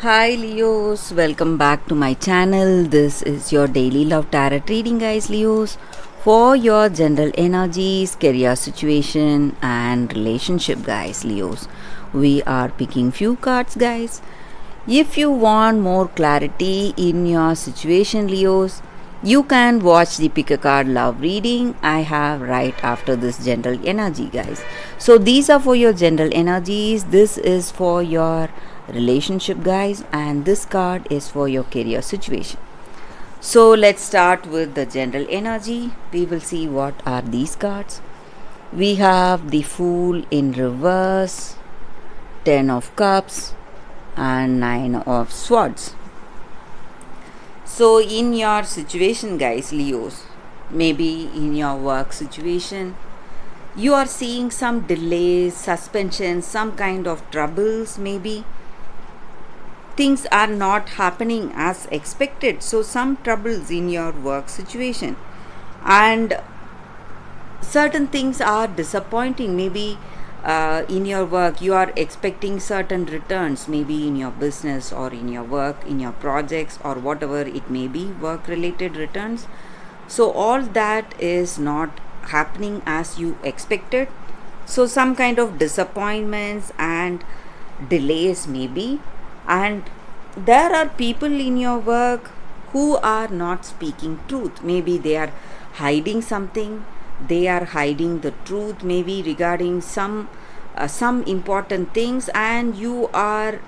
Hi Leos, welcome back to my channel. This is your daily love tarot reading, guys. Leos, for your general energies, career situation, and relationship, guys. Leos, we are picking few cards, guys. If you want more clarity in your situation, Leos, you can watch the pick a card love reading I have right after this general energy, guys. So these are for your general energies. This is for your relationship, guys, and this card is for your career situation. So let's start with the general energy. We will see what are these cards. We have the Fool in reverse, 10 of cups, and 9 of swords. So in your situation, guys, Leos, maybe in your work situation, you are seeing some delays, suspensions, some kind of troubles, maybe things are not happening as expected. So some troubles in your work situation, and certain things are disappointing. Maybe in your work you are expecting certain returns, maybe in your business or in your work, in your projects or whatever it may be, work related returns. So all that is not happening as you expected. So some kind of disappointments and delays maybe. And there are people in your work who are not speaking truth. Maybe they are hiding something, they are hiding the truth, maybe regarding some important things, and you are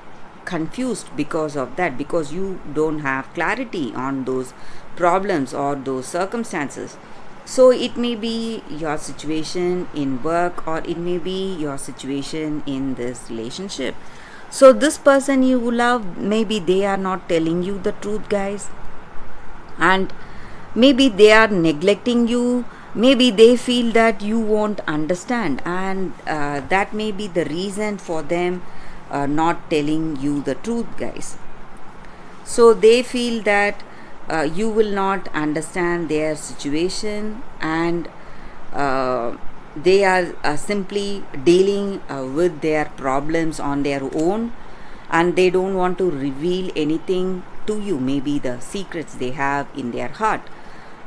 confused because of that, because you don't have clarity on those problems or those circumstances. So it may be your situation in work, or it may be your situation in this relationship. So this person you love, maybe they are not telling you the truth, guys, and maybe they are neglecting you. Maybe they feel that you won't understand, and that may be the reason for them not telling you the truth, guys. So they feel that you will not understand their situation, and they are simply dealing with their problems on their own, and they don't want to reveal anything to you, maybe the secrets they have in their heart.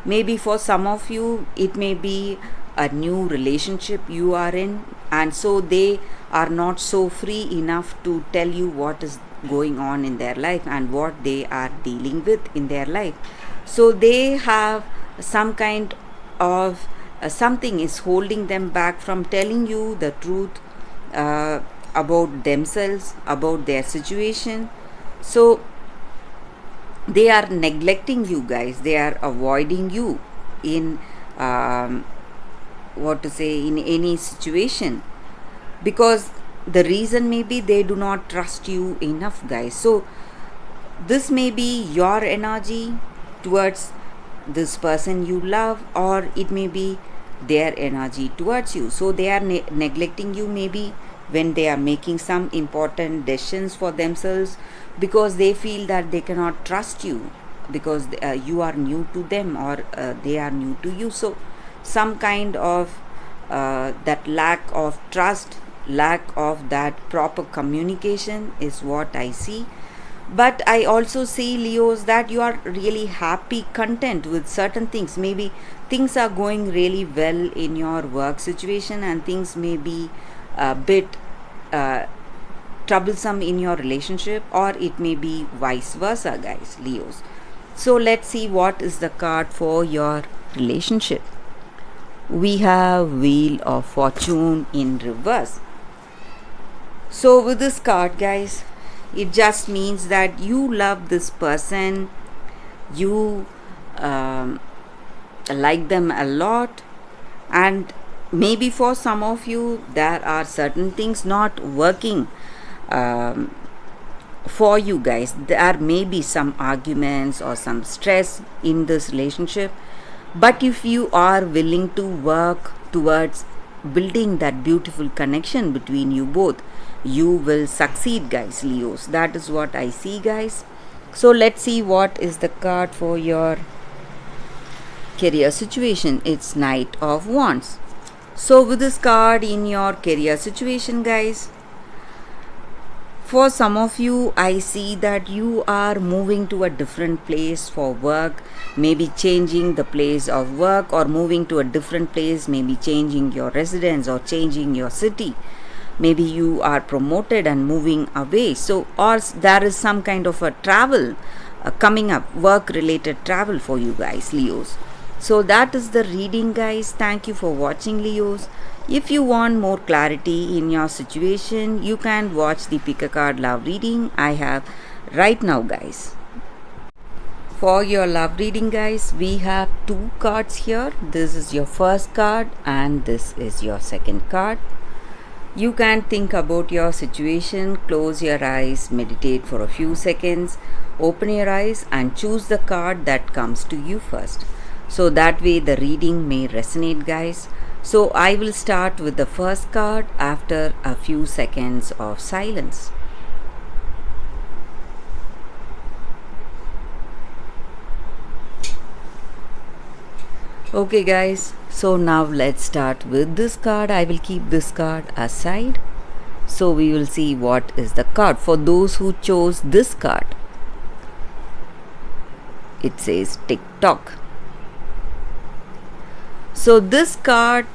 Maybe for some of you it may be a new relationship you are in, and so they are not so free enough to tell you what is going on in their life and what they are dealing with in their life. So they have some kind of something is holding them back from telling you the truth uh, about themselves, about their situation. So they are neglecting you, guys, they are avoiding you in what to say, in any situation, because the reason may be they do not trust you enough, guys. So this may be your energy towards this person you love, or it may be their energy towards you. So they are neglecting you, maybe when they are making some important decisions for themselves, because they feel that they cannot trust you, because you are new to them, or they are new to you. So some kind of that lack of trust, lack of that proper communication is what I see. But I also see, Leos, that you are really happy, content with certain things. Maybe things are going really well in your work situation, and things may be a bit uh, troublesome in your relationship, or it may be vice versa, guys, Leos. So let's see what is the card for your relationship. We have Wheel of Fortune in reverse. So with this card, guys, it just means that you love this person, you like them a lot, and maybe for some of you there are certain things not working um, for you, guys. There may be some arguments or some stress in this relationship, but if you are willing to work towards building that beautiful connection between you both, you will succeed, guys, Leos. That is what I see, guys. So let's see what is the card for your career situation. It's Knight of Wands. So with this card in your career situation, guys, For some of you, I see that you are moving to a different place for work, maybe changing the place of work, or moving to a different place, maybe changing your residence or changing your city. Maybe you are promoted and moving away. So, or there is some kind of a travel coming up, work related travel for you guys, Leos. So that is the reading, guys. Thank you for watching, Leos. If you want more clarity in your situation, you can watch the pick a card love reading I have right now, guys. For your love reading, guys, we have two cards here. This is your first card and this is your second card. You can think about your situation, close your eyes, meditate for a few seconds, open your eyes and choose the card that comes to you first. So that way the reading may resonate, guys. So I will start with the first card after a few seconds of silence. Okay, guys, so now let's start with this card. I will keep this card aside. So we will see what is the card. For those who chose this card, it says TikTok. So this card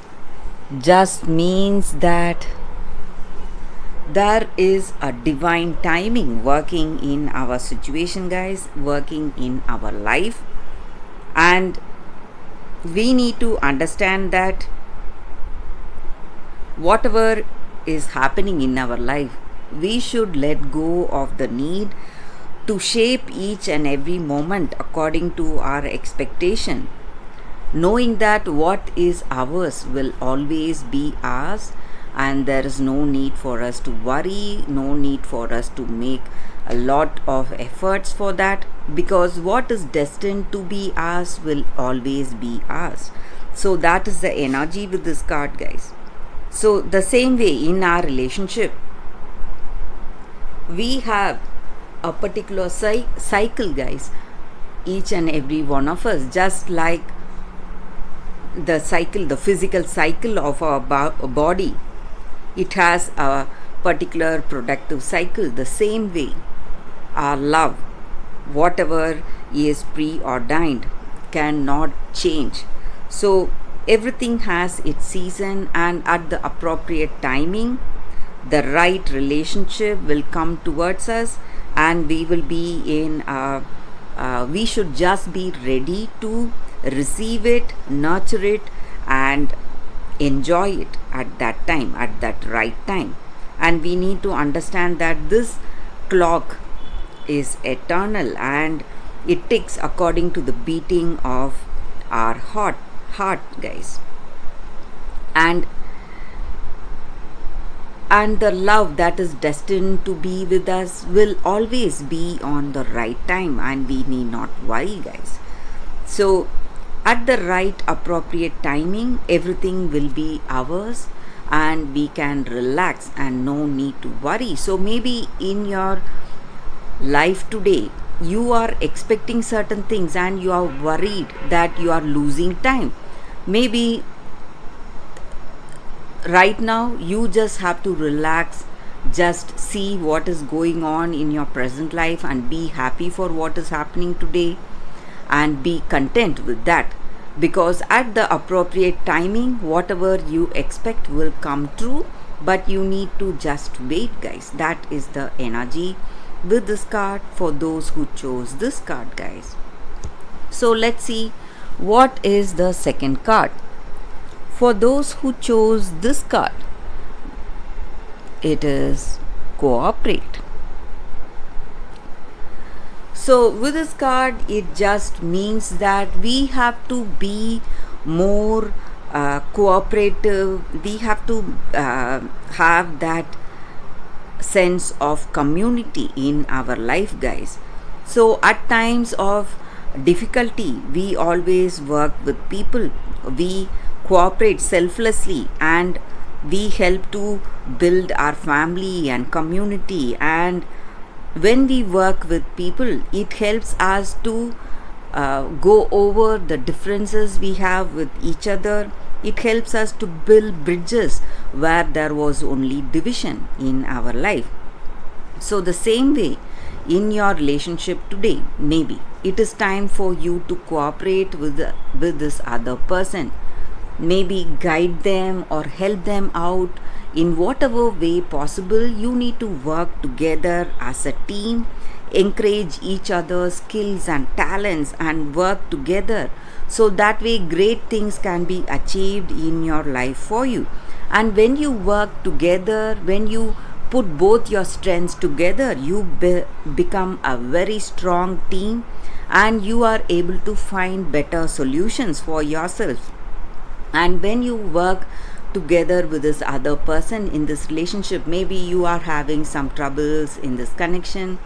just means that there is a divine timing working in our situation, guys, working in our life. And we need to understand that whatever is happening in our life, we should let go of the need to shape each and every moment according to our expectation, knowing that what is ours will always be ours, and there is no need for us to worry, no need for us to make a lot of efforts for that, because what is destined to be ours will always be ours. So that is the energy with this card, guys. So the same way in our relationship, we have a particular cycle, guys, each and every one of us, just like the cycle, the physical cycle of our body, it has a particular productive cycle. The same way our love, whatever is preordained, cannot change. So everything has its season, and at the appropriate timing the right relationship will come towards us, and we will be in we should just be ready to receive it, nurture it and enjoy it at that time, at that right time. And we need to understand that this clock is eternal and it ticks according to the beating of our heart, guys. And the love that is destined to be with us will always be on the right time, and we need not worry, guys. So at the right appropriate timing, everything will be ours and we can relax and no need to worry. So maybe in your life today, you are expecting certain things and you are worried that you are losing time. Maybe right now you just have to relax, just see what is going on in your present life and be happy for what is happening today and be content with that, because at the appropriate timing whatever you expect will come true, but you need to just wait, guys. That is the energy with this card for those who chose this card, guys. So let's see what is the second card. For those who chose this card, it is cooperate. So with this card, it just means that we have to be more cooperative. We have to have that sense of community in our life, guys. So at times of difficulty, we always work with people. We cooperate selflessly and we help to build our family and community. And when we work with people, it helps us to go over the differences we have with each other. It helps us to build bridges where there was only division in our life. So, the same way in your relationship today, maybe it is time for you to cooperate with this other person. Maybe guide them or help them out in whatever way possible. You need to work together as a team, encourage each other's skills and talents, and work together so that way great things can be achieved in your life for you. And when you work together, when you put both your strengths together, you become a very strong team, and you are able to find better solutions for yourself. And when you work together with this other person in this relationship, maybe you are having some troubles in this connection,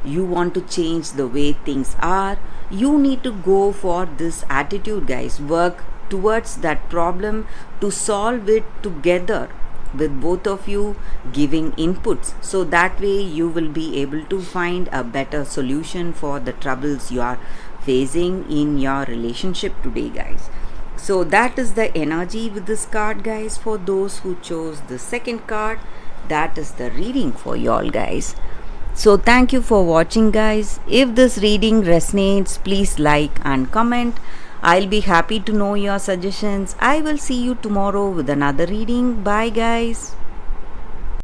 you want to change the way things are, you need to go for this attitude, guys. Work towards that problem to solve it together with both of you giving inputs, so that way you will be able to find a better solution for the troubles you are facing in your relationship today, guys. So that is the energy with this card, guys. For those who chose the second card, that is the reading for y'all, guys. So thank you for watching, guys. If this reading resonates, please like and comment. I'll be happy to know your suggestions. I will see you tomorrow with another reading. Bye, guys.